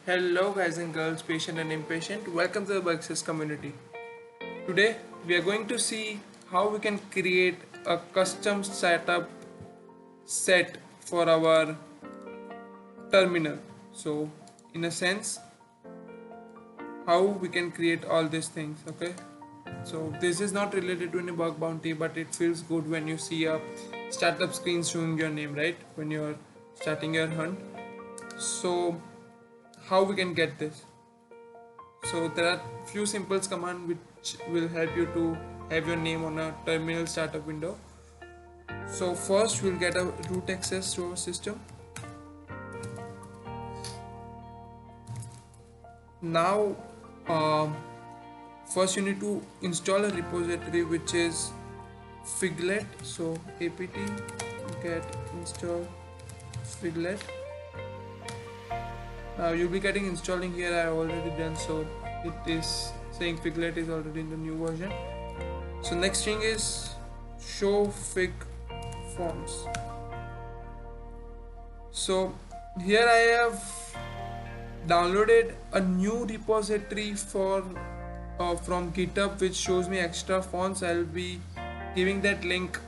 Hello guys and girls, patient and impatient. Welcome to the Bug community. Today we are going to see how we can create a custom setup set for our terminal. So in a sense, how we can create all these things, okay? So this is not related to any bug bounty, but it feels good when you see a startup screen showing your name, right? When you're starting your hunt. So how we can get this? So there are few simple commands which will help you to have your name on a terminal startup window. So first we'll get a root access to our system. Now first you need to install a repository which is figlet. So apt-get install figlet. Now you'll be getting installing here. I already done, so it is saying figlet is already in the new version. So next thing is show figlet-fonts. So here I have downloaded a new repository for from GitHub which shows me extra fonts. I'll be giving that link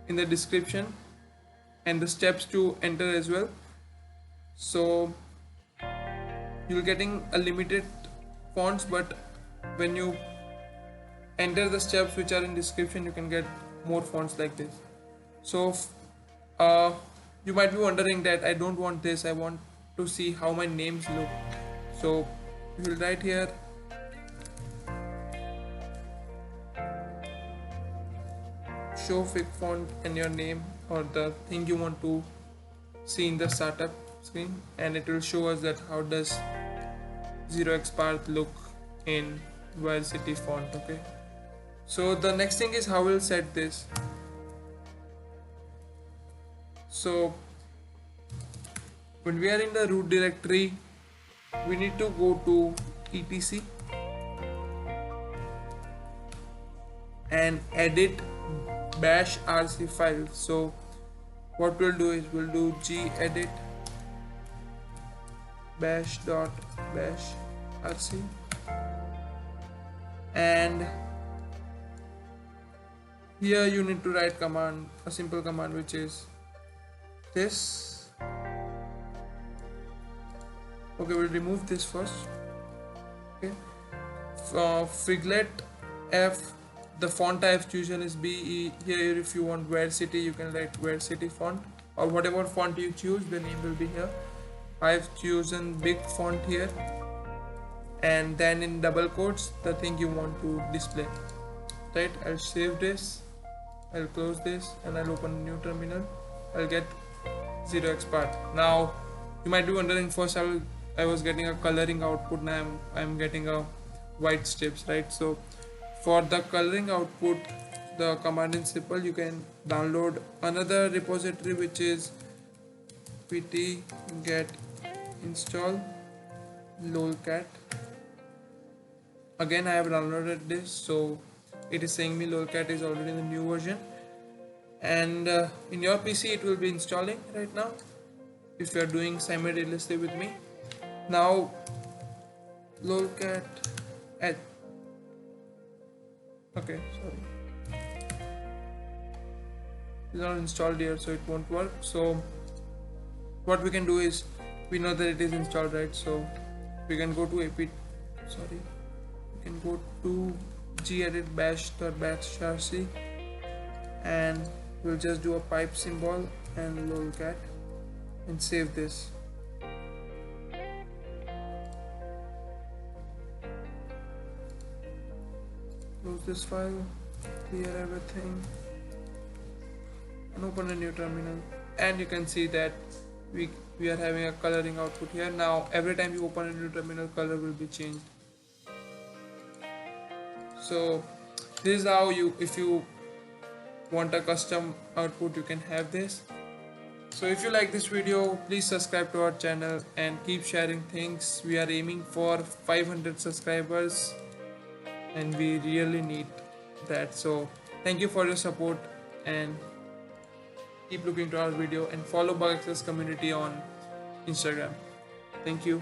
in the description and the steps to enter as well. So you're getting a limited fonts, but when you enter the steps which are in description, you can get more fonts like this. So you might be wondering that I don't want this, I want to see how my names look. So you will write here show fig font and your name or the thing you want to see in the startup screen, and it will show us that how does 0xpath look in City font. Okay, so the next thing is how we'll set this. So when we are in the root directory, we need to go to etc and edit bash.bashrc file. So what we'll do is we'll do gedit bash.bashrc, and here you need to write command, a simple command which is this. Okay, we'll remove this first. Okay, figlet f, the font I have chosen is BE. Here if you want City, you can write City font, or whatever font you choose, the name will be here. I've chosen big font here, and then in double quotes the thing you want to display, right? I'll save this, I'll close this, and I'll open a new terminal. I'll get 0xpath. Now you might be wondering, first I was getting a coloring output, now I'm getting a white strips, right? So for the coloring output, the command is simple. You can download another repository which is apt-get install lolcat. Again I have downloaded this, so it is saying me lolcat is already in the new version, and in your PC it will be installing right now if you are doing simultaneously with me. Now lolcat at okay, sorry, it's not installed here, so it won't work. So what we can do is, we know that it is installed, right? So we can go to we can go to gedit bash.bashrc, and we'll just do a pipe symbol and lolcat and save this. Close this file, clear everything, and open a new terminal, and you can see that we are having a coloring output here. Now every time you open a new terminal, color will be changed. So this is how you, if you want a custom output, you can have this. So if you like this video, please subscribe to our channel and keep sharing things. We are aiming for 500 subscribers and we really need that. So thank you for your support, and keep looking to our video, and follow Bug community on Instagram. Thank you.